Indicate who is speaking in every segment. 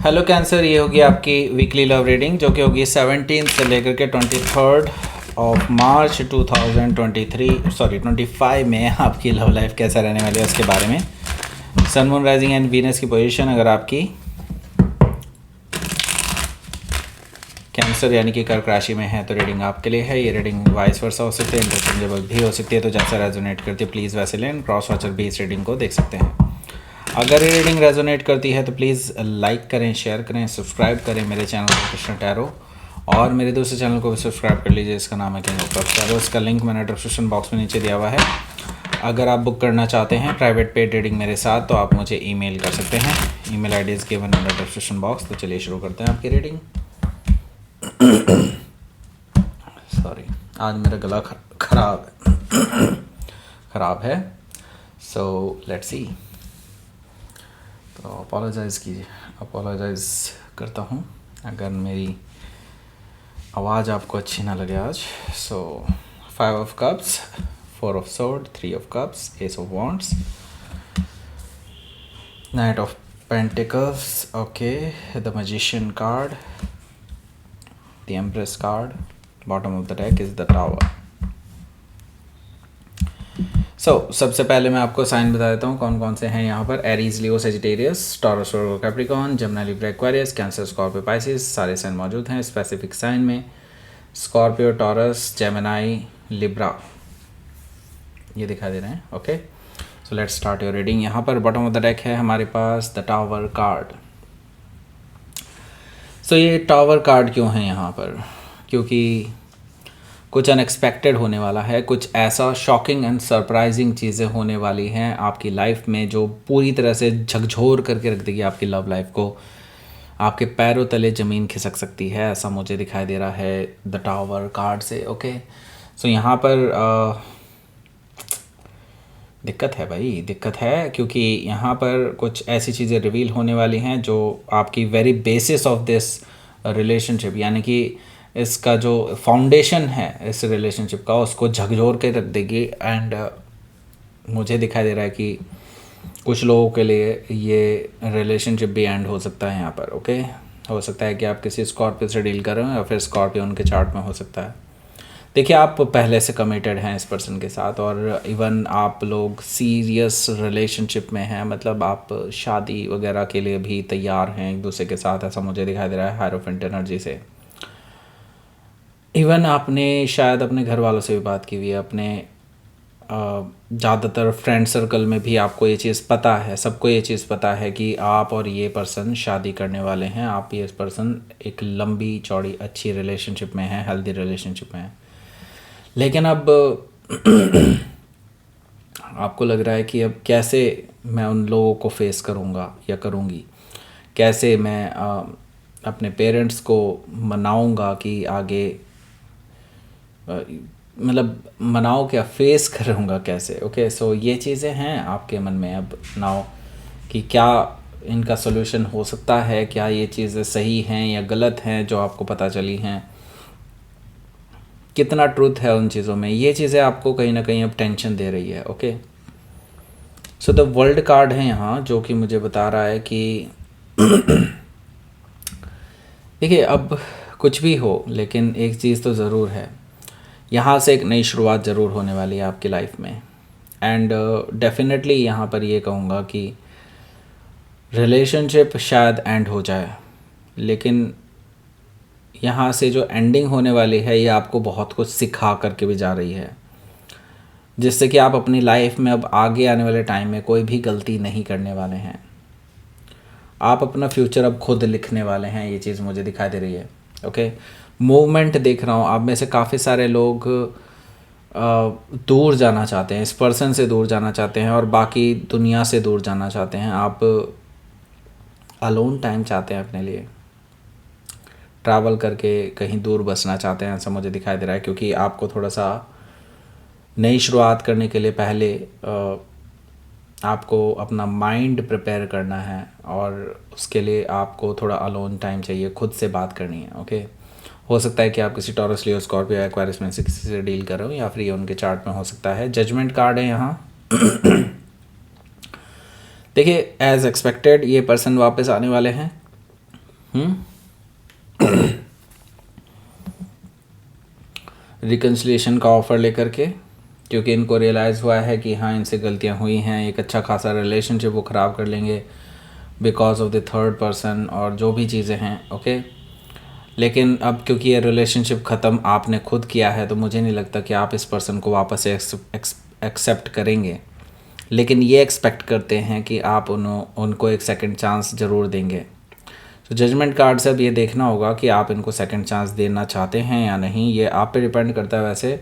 Speaker 1: Hello cancer, ये होगी आपकी वीकली लव रीडिंग जो कि होगी 17 से लेकर के 23 ऑफ मार्च 25 में आपकी लव लाइफ कैसा रहने वाली है उसके बारे में। Sun moon rising and Venus की पोजीशन अगर आपकी कैंसर यानी कि कर्क राशि में है तो रीडिंग आपके लिए है। ये रीडिंग वाइस वर्सा हो सकती है, इंटरचेंजेबल भी हो सकती है, तो जैसा रेजोनेट करती है प्लीज़ वैसे लें। क्रॉस वॉचर भी इस रीडिंग को देख सकते हैं। अगर ये रीडिंग रेजोनेट करती है तो प्लीज़ लाइक करें, शेयर करें, सब्सक्राइब करें मेरे चैनल कृष्ण टैरो, और मेरे दूसरे चैनल को भी सब्सक्राइब कर लीजिए, इसका नाम है किंग ऑफ टैरो। इसका लिंक मैंने डिस्क्रिप्शन बॉक्स में नीचे दिया हुआ है। अगर आप बुक करना चाहते हैं प्राइवेट पेड रीडिंग मेरे साथ तो आप मुझे ईमेल कर सकते हैं। Email ID is given in the description box. तो चलिए शुरू करते हैं आपकी रीडिंग। सॉरी, आज मेरा गला खराब है सो लेट्स सी। तो अपोलोजाइज़ करता हूँ अगर मेरी आवाज़ आपको अच्छी ना लगे आज। सो 5 of cups, 4 of sword, 3 of cups, S of wands, night of pentacles, okay, the magician card, the empress card, bottom of the deck is the tower. सबसे पहले मैं आपको साइन बता देता हूँ कौन कौन से हैं यहाँ पर। Aries, Leo, Sagittarius, Taurus, Virgo, Capricorn, जमुना, Libra, Aquarius, Cancer, Scorpio, Pisces, सारे साइन मौजूद हैं। स्पेसिफिक साइन में स्कॉर्पियो, टॉरस, जेमिनाई, लिब्रा ये दिखाई दे रहे हैं। Okay, so let's start your reading. यहाँ पर बॉटम ऑफ द डेक है हमारे पास द टावर कार्ड। ये टावर कार्ड क्यों है यहाँ पर? क्योंकि कुछ अनएक्सपेक्टेड होने वाला है, कुछ ऐसा शॉकिंग एंड सरप्राइजिंग चीज़ें होने वाली हैं आपकी लाइफ में जो पूरी तरह से झकझोर करके रख देगी आपकी लव लाइफ को। आपके पैरों तले ज़मीन खिसक सकती है, ऐसा मुझे दिखाई दे रहा है द टावर कार्ड से। ओके, सो यहाँ पर दिक्कत है भाई, दिक्कत है, क्योंकि यहाँ पर कुछ ऐसी चीज़ें रिवील होने वाली हैं जो आपकी very basis of this relationship, यानी कि इसका जो फाउंडेशन है इस रिलेशनशिप का, उसको झकझोर के रख देगी। एंड मुझे दिखाई दे रहा है कि कुछ लोगों के लिए ये रिलेशनशिप भी एंड हो सकता है यहाँ पर। ओके, हो सकता है कि आप किसी स्कॉर्पियो से डील कर रहे हो या फिर स्कॉर्पियो उनके चार्ट में हो सकता है। देखिए, आप पहले से कमिटेड हैं इस पर्सन के साथ, और इवन आप लोग सीरियस रिलेशनशिप में हैं, मतलब आप शादी वगैरह के लिए भी तैयार हैं एक दूसरे के साथ, ऐसा मुझे दिखाई दे रहा है हायरोफेंट एनर्जी से। इवन आपने शायद अपने घर वालों से भी बात की हुई है, अपने ज़्यादातर फ्रेंड सर्कल में भी आपको ये चीज़ पता है, सबको ये चीज़ पता है कि आप और ये पर्सन शादी करने वाले हैं। आप ये पर्सन एक लंबी चौड़ी अच्छी रिलेशनशिप में है, हेल्दी रिलेशनशिप में है। लेकिन अब आपको लग रहा है कि अब कैसे मैं उन लोगों को फेस करूँगा या करूँगी, कैसे मैं अपने पेरेंट्स को मनाऊँगा कि आगे, मतलब मनाओ क्या, फेस करूँगा कैसे। ओके, सो ये चीज़ें हैं आपके मन में अब नाउ कि क्या इनका सोल्यूशन हो सकता है, क्या ये चीज़ें सही हैं या गलत हैं जो आपको पता चली हैं, कितना ट्रूथ है उन चीज़ों में। ये चीज़ें आपको कहीं ना कहीं अब टेंशन दे रही है। Okay, so the world card है यहाँ जो कि मुझे बता रहा है कि देखिए, अब कुछ भी हो लेकिन एक चीज़ तो ज़रूर है, यहाँ से एक नई शुरुआत ज़रूर होने वाली है आपकी लाइफ में। एंड डेफिनेटली यहाँ पर ये कहूँगा कि रिलेशनशिप शायद एंड हो जाए, लेकिन यहाँ से जो एंडिंग होने वाली है ये आपको बहुत कुछ सिखा करके भी जा रही है, जिससे कि आप अपनी लाइफ में अब आगे आने वाले टाइम में कोई भी गलती नहीं करने वाले हैं। आप अपना फ्यूचर अब खुद लिखने वाले हैं, ये चीज़ मुझे दिखाई दे रही है। ओके, मूवमेंट देख रहा हूँ आप में से काफ़ी सारे लोग दूर जाना चाहते हैं, इस पर्सन से दूर जाना चाहते हैं और बाकी दुनिया से दूर जाना चाहते हैं। आप अलोन टाइम चाहते हैं अपने लिए, ट्रैवल करके कहीं दूर बसना चाहते हैं, ऐसा मुझे दिखाई दे रहा है। क्योंकि आपको थोड़ा सा नई शुरुआत करने के लिए पहले आपको अपना माइंड प्रिपेयर करना है, और उसके लिए आपको थोड़ा अलोन टाइम चाहिए, खुद से बात करनी है। ओके, हो सकता है कि आप किसी टॉरस, लियो, स्कॉर्पियो, एक्वेरियस में से किसी से डील कर रहे हो, या फिर ये उनके चार्ट में हो सकता है। जजमेंट कार्ड है यहाँ। देखिए, एज एक्सपेक्टेड ये पर्सन वापस आने वाले हैं रिकन्सिलिएशन का ऑफ़र लेकर के, क्योंकि इनको रियलाइज़ हुआ है कि हाँ इनसे गलतियाँ हुई हैं, एक अच्छा खासा रिलेशनशिप वो ख़राब कर लेंगे because of the third person और जो भी चीज़ें हैं। ओके, लेकिन अब क्योंकि ये रिलेशनशिप ख़त्म आपने खुद किया है, तो मुझे नहीं लगता कि आप इस पर्सन को वापस से एक्सेप्ट करेंगे, लेकिन ये एक्सपेक्ट करते हैं कि आप उनको एक सेकंड चांस ज़रूर देंगे। तो जजमेंट कार्ड से अब ये देखना होगा कि आप इनको सेकंड चांस देना चाहते हैं या नहीं, ये आप पे डिपेंड करता है। वैसे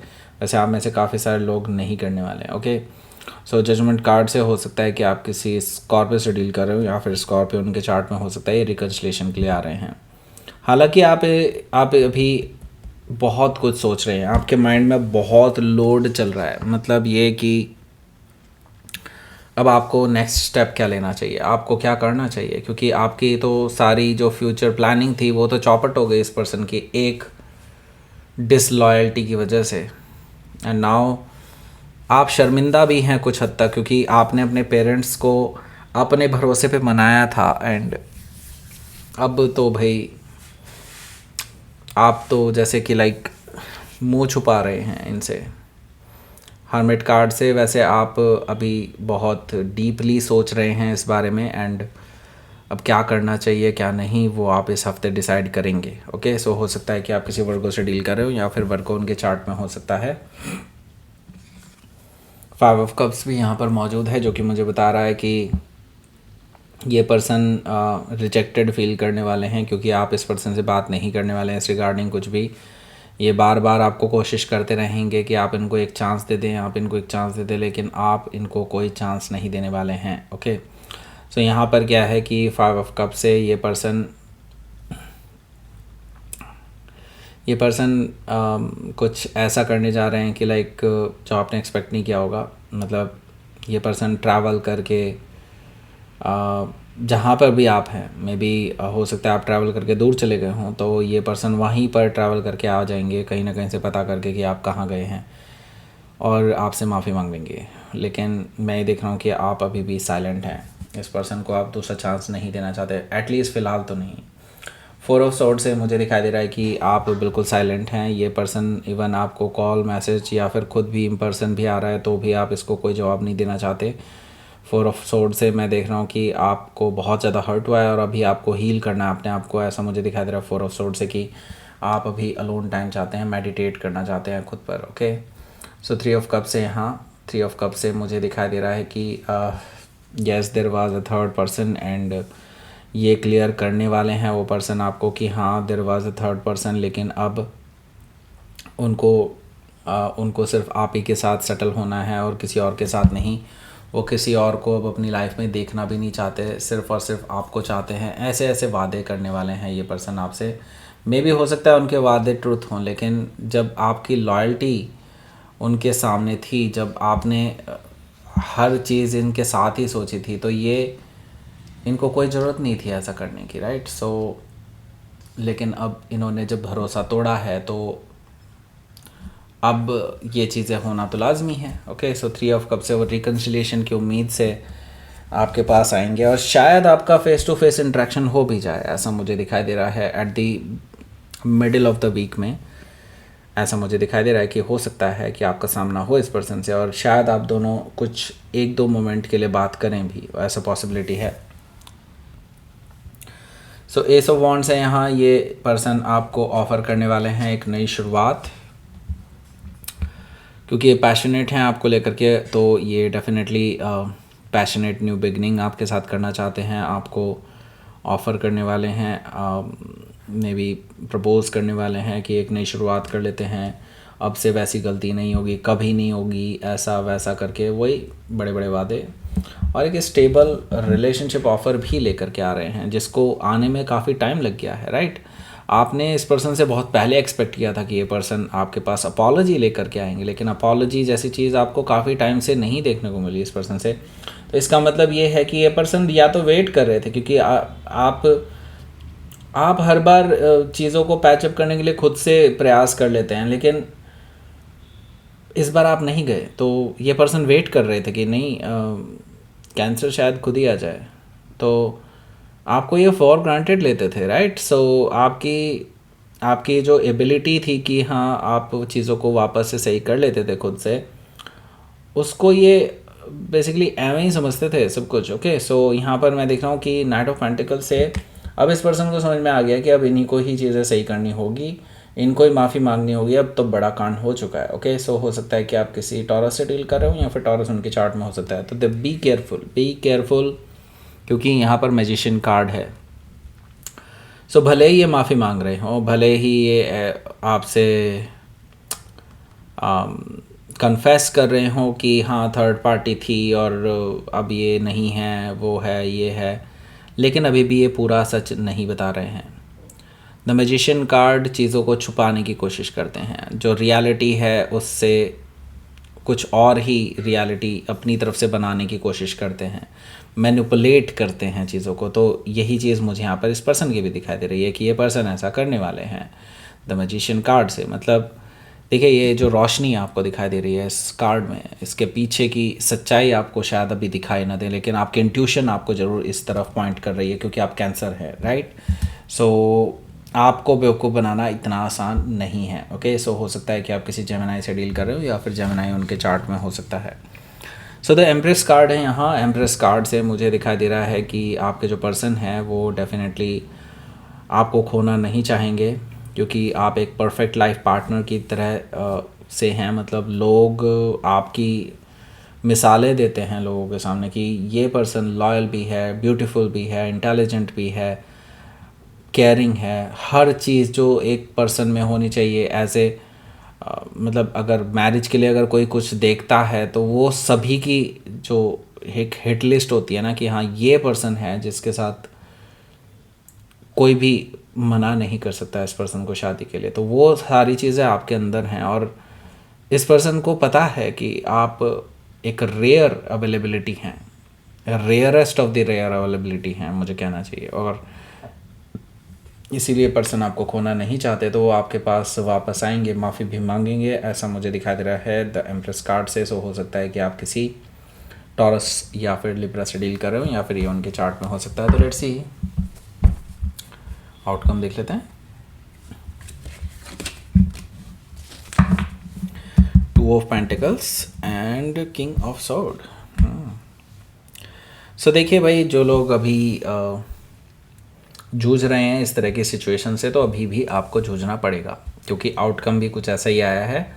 Speaker 1: आप में से काफ़ी सारे लोग नहीं करने वाले हैं। ओके, सो जजमेंट कार्ड से हो सकता है कि आप किसी स्कॉर्पियो से डील कर रहे हो, या फिर स्कॉर्पियो उनके चार्ट में हो सकता है ये रिकन्सिलेशन के लिए आ रहे हैं। हालांकि आप अभी बहुत कुछ सोच रहे हैं, आपके माइंड में बहुत लोड चल रहा है, मतलब ये कि अब आपको नेक्स्ट स्टेप क्या लेना चाहिए, आपको क्या करना चाहिए, क्योंकि आपकी तो सारी जो फ्यूचर प्लानिंग थी वो तो चौपट हो गई इस पर्सन की एक डिसलॉयल्टी की वजह से। एंड नाउ आप शर्मिंदा भी हैं कुछ हद तक, क्योंकि आपने अपने पेरेंट्स को अपने भरोसे पे मनाया था, एंड अब तो भाई आप तो जैसे कि लाइक मुंह छुपा रहे हैं इनसे हर्मिट कार्ड से। वैसे आप अभी बहुत डीपली सोच रहे हैं इस बारे में, एंड अब क्या करना चाहिए क्या नहीं वो आप इस हफ्ते डिसाइड करेंगे। ओके, सो हो सकता है कि आप किसी वर्गो से डील कर रहे हो, या फिर वर्गो उनके चार्ट में हो सकता है। 5 ऑफ कप्स भी यहाँ पर मौजूद है, जो कि मुझे बता रहा है कि ये पर्सन रिजेक्टेड फील करने वाले हैं, क्योंकि आप इस पर्सन से बात नहीं करने वाले हैं इस रिगार्डिंग कुछ भी। ये बार बार आपको कोशिश करते रहेंगे कि आप इनको एक चांस दे दें, आप इनको एक चांस दे दें, लेकिन आप इनको कोई चांस नहीं देने वाले हैं। ओके, सो यहाँ पर क्या है कि 5 ऑफ कप से ये पर्सन कुछ ऐसा करने जा रहे हैं कि लाइक जो आपने एक्सपेक्ट नहीं किया होगा। मतलब ये पर्सन ट्रैवल करके जहाँ पर भी आप हैं, मे बी हो सकता है आप ट्रैवल करके दूर चले गए हों, तो ये पर्सन वहीं पर ट्रैवल करके आ जाएंगे कहीं ना कहीं से पता करके कि आप कहाँ गए हैं, और आपसे माफ़ी मांग लेंगे। लेकिन मैं ये देख रहा हूँ कि आप अभी भी साइलेंट हैं, इस पर्सन को आप दूसरा चांस नहीं देना चाहते, एटलीस्ट फ़िलहाल तो नहीं। 4 ऑफ स्वॉर्ड से मुझे दिखाई दे रहा है कि आप बिल्कुल साइलेंट हैं। ये पर्सन इवन आपको कॉल मैसेज या फिर खुद भी इन पर्सन भी आ रहा है तो भी आप इसको कोई जवाब नहीं देना चाहते। 4 ऑफ स्वॉर्ड से मैं देख रहा हूँ कि आपको बहुत ज़्यादा हर्ट हुआ है और अभी आपको हील करना है अपने आप को, ऐसा मुझे दिखाई दे रहा है 4 ऑफ स्वॉर्ड से कि आप अभी अलोन टाइम चाहते हैं, मेडिटेट करना चाहते हैं खुद पर। ओके, सो 3 ऑफ कप से यहाँ 3 ऑफ कप से मुझे दिखाई दे रहा है कि yes there was a third person, and ये क्लियर करने वाले हैं वो पर्सन आपको कि हाँ there was a third person, लेकिन अब उनको सिर्फ आप ही के साथ सेटल होना है और किसी और के साथ नहीं। वो किसी और को अब अपनी लाइफ में देखना भी नहीं चाहते, सिर्फ और सिर्फ आपको चाहते हैं। ऐसे ऐसे वादे करने वाले हैं ये पर्सन आपसे। मे भी हो सकता है उनके वादे ट्रुथ हों, लेकिन जब आपकी लॉयल्टी उनके सामने थी, जब आपने हर चीज़ इनके साथ ही सोची थी, तो ये इनको कोई ज़रूरत नहीं थी ऐसा करने की, राइट। सो लेकिन अब इन्होंने जब भरोसा तोड़ा है तो अब ये चीज़ें होना तो लाजमी है। ओके, सो 3 ऑफ कप से वो रिकन्सिलिएशन की उम्मीद से आपके पास आएंगे, और शायद आपका फेस टू फेस इंटरेक्शन हो भी जाए, ऐसा मुझे दिखाई दे रहा है at the middle of the week में। ऐसा मुझे दिखाई दे रहा है कि हो सकता है कि आपका सामना हो इस पर्सन से, और शायद आप दोनों कुछ 1-2 मोमेंट के लिए बात करें भी, ऐसा पॉसिबिलिटी है। सो एस ऑफ वॉन्ड्स है यहाँ, ये पर्सन आपको ऑफ़र करने वाले हैं एक नई शुरुआत, क्योंकि ये पैशनेट हैं आपको लेकर के, तो ये डेफिनेटली पैशनेट न्यू बिगनिंग आपके साथ करना चाहते हैं, आपको ऑफ़र करने वाले हैं, मे बी प्रपोज़ करने वाले हैं कि एक नई शुरुआत कर लेते हैं, अब से वैसी गलती नहीं होगी, कभी नहीं होगी, ऐसा वैसा करके वही बड़े बड़े वादे। और एक स्टेबल रिलेशनशिप ऑफ़र भी लेकर के आ रहे हैं, जिसको आने में काफ़ी टाइम लग गया है, राइट। आपने इस पर्सन से बहुत पहले एक्सपेक्ट किया था कि ये पर्सन आपके पास अपॉलॉजी लेकर के आएंगे, लेकिन अपॉलॉजी जैसी चीज़ आपको काफ़ी टाइम से नहीं देखने को मिली इस पर्सन से। तो इसका मतलब ये है कि ये पर्सन या तो वेट कर रहे थे, क्योंकि आप हर बार चीज़ों को पैचअप करने के लिए खुद से प्रयास कर लेते हैं, लेकिन इस बार आप नहीं गए, तो ये पर्सन वेट कर रहे थे कि नहीं कैंसर शायद खुद ही आ जाए। तो आपको ये फॉर ग्रांटेड लेते थे, राइट? सो आपकी आपकी जो एबिलिटी थी कि हाँ आप चीज़ों को वापस से सही कर लेते थे खुद से, उसको ये बेसिकली एवं ही समझते थे सब कुछ। ओके, सो यहाँ पर मैं देख रहा हूँ कि नाइट ऑफ पेंटिकल से अब इस पर्सन को समझ में आ गया कि अब इन्हीं को ही चीज़ें सही करनी होगी, इनको ही माफ़ी मांगनी होगी, अब तो बड़ा कांड हो चुका है। ओके, सो हो सकता है कि आप किसी टॉरस से डील कर रहे हो या फिर टॉरस उनके चार्ट में हो सकता है। तो बी केयरफुल, क्योंकि यहाँ पर मैजिशियन कार्ड है। सो भले ही ये माफ़ी मांग रहे हो, भले ही ये आपसे कन्फेस कर रहे हो कि हाँ थर्ड पार्टी थी और अब ये नहीं है, वो है, ये है, लेकिन अभी भी ये पूरा सच नहीं बता रहे हैं। द मैजिशियन कार्ड चीज़ों को छुपाने की कोशिश करते हैं, जो रियलिटी है उससे कुछ और ही रियलिटी अपनी तरफ से बनाने की कोशिश करते हैं, मैनिपुलेट करते हैं चीज़ों को। तो यही चीज़ मुझे यहाँ पर इस पर्सन की भी दिखाई दे रही है कि ये पर्सन ऐसा करने वाले हैं द मैजिशियन कार्ड से। मतलब देखिए, ये जो रोशनी आपको दिखाई दे रही है इस कार्ड में, इसके पीछे की सच्चाई आपको शायद अभी दिखाई ना दे, लेकिन आपकी इंट्यूशन आपको ज़रूर इस तरफ पॉइंट कर रही है, क्योंकि आप कैंसर है, राइट? सो आपको बेवकूफ़ बनाना इतना आसान नहीं है। ओके, सो हो सकता है कि आप किसी जेमिनाई से डील कर रहे हो या फिर जेमिनाई उनके चार्ट में हो सकता है। सो द एम्प्रेस कार्ड है यहाँ। एम्प्रेस कार्ड से मुझे दिखाई दे रहा है कि आपके जो पर्सन है वो डेफिनेटली आपको खोना नहीं चाहेंगे, क्योंकि आप एक परफेक्ट लाइफ पार्टनर की तरह से हैं। मतलब लोग आपकी मिसालें देते हैं लोगों के सामने कि ये पर्सन लॉयल भी है, ब्यूटीफुल भी है, इंटेलिजेंट भी है, केयरिंग है, हर चीज़ जो एक पर्सन में होनी चाहिए एज ए मतलब अगर मैरिज के लिए अगर कोई कुछ देखता है तो वो सभी की जो एक हिट लिस्ट होती है ना कि हाँ ये पर्सन है जिसके साथ कोई भी मना नहीं कर सकता इस पर्सन को शादी के लिए, तो वो सारी चीज़ें आपके अंदर हैं। और इस पर्सन को पता है कि आप एक रेयर अवेलेबिलिटी हैं, rarest of the rare availability हैं मुझे कहना चाहिए, और इसीलिए पर्सन आपको खोना नहीं चाहते, तो वो आपके पास वापस आएंगे, माफ़ी भी मांगेंगे, ऐसा मुझे दिखाई दे रहा है द एम्प्रेस कार्ड से। सो हो सकता है कि आप किसी टॉरस या फिर लिब्रा से डील कर रहे हो या फिर ये उनके चार्ट में हो सकता है। तो लेट्स सी आउटकम देख लेते हैं। 2 of pentacles and king of sword. So देखिए भाई, जो लोग अभी जूझ रहे हैं इस तरह की सिचुएशन से, तो अभी भी आपको जूझना पड़ेगा, क्योंकि आउटकम भी कुछ ऐसा ही आया है।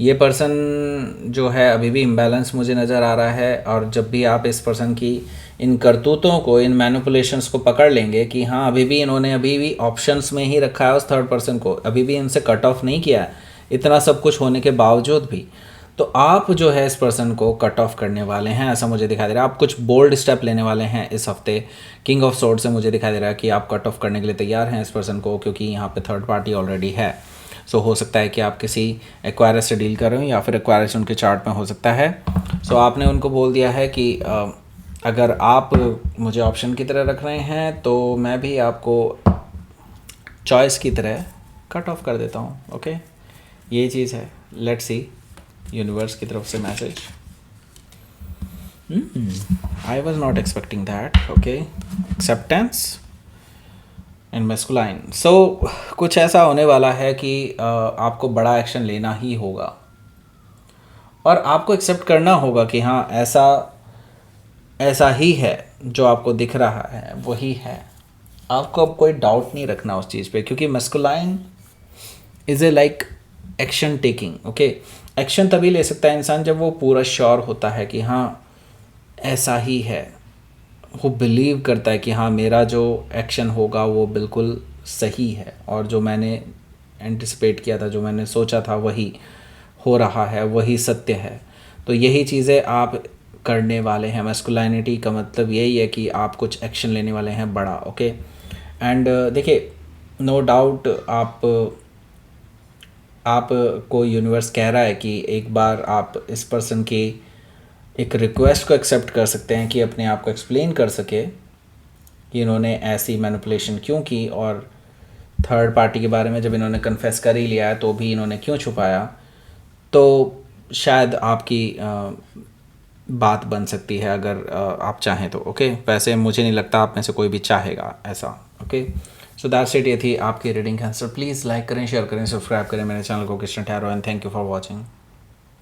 Speaker 1: ये पर्सन जो है अभी भी इम्बैलेंस मुझे नज़र आ रहा है, और जब भी आप इस पर्सन की इन करतूतों को, इन मैनिपुलेशंस को पकड़ लेंगे कि हाँ अभी भी इन्होंने अभी भी ऑप्शंस में ही रखा है उस थर्ड पर्सन को, अभी भी इनसे कट ऑफ नहीं किया है इतना सब कुछ होने के बावजूद भी, तो आप जो है इस पर्सन को कट ऑफ करने वाले हैं, ऐसा मुझे दिखाई दे रहा है। आप कुछ बोल्ड स्टेप लेने वाले हैं इस हफ्ते। किंग ऑफ स्वॉर्ड से मुझे दिखाई दे रहा है कि आप कट ऑफ करने के लिए तैयार हैं इस पर्सन को, क्योंकि यहाँ पे थर्ड पार्टी ऑलरेडी है। सो हो सकता है कि आप किसी एक्वायरस से डील कर रहे हो या फिर एक्वायरस उनके चार्ट में हो सकता है। सो आपने उनको बोल दिया है कि अगर आप मुझे ऑप्शन की तरह रख रहे हैं तो मैं भी आपको चॉइस की तरह कट ऑफ कर देता हूँ। ओके, ये चीज़ है। लेट्स सी यूनिवर्स की तरफ से message. I was not expecting that. Okay, acceptance and masculine. So कुछ ऐसा होने वाला है कि आपको बड़ा एक्शन लेना ही होगा और आपको एक्सेप्ट करना होगा कि हाँ ऐसा ऐसा ही है, जो आपको दिख रहा है वही है। आपको अब कोई डाउट नहीं रखना उस चीज़ पे, क्योंकि masculine is a like action taking. Okay, action तभी ले सकता है इंसान जब वो पूरा श्योर होता है कि हाँ ऐसा ही है, वो बिलीव करता है कि हाँ मेरा जो एक्शन होगा वो बिल्कुल सही है, और जो मैंने एंटिसिपेट किया था, जो मैंने सोचा था वही हो रहा है, वही सत्य है। तो यही चीज़ें आप करने वाले हैं। मैस्कुलिनिटी का मतलब यही है कि आप कुछ एक्शन लेने वाले हैं बड़ा। ओके, एंड देखिए, नो डाउट आप को यूनिवर्स कह रहा है कि एक बार आप इस पर्सन की एक रिक्वेस्ट को एक्सेप्ट कर सकते हैं कि अपने आप को एक्सप्लेन कर सके कि इन्होंने ऐसी मैनिपुलेशन क्यों की, और थर्ड पार्टी के बारे में जब इन्होंने कन्फेस कर ही लिया है तो भी इन्होंने क्यों छुपाया। तो शायद आपकी बात बन सकती है अगर आप चाहें तो। ओके, वैसे मुझे नहीं लगता आप में से कोई भी चाहेगा ऐसा। ओके, सो दैट्स इट, ये थी आपकी रीडिंग आंसर। प्लीज़ लाइक करें, शेयर करें, सब्सक्राइब करें मेरे चैनल को, कृष्ण ठहरो, and thank you for watching.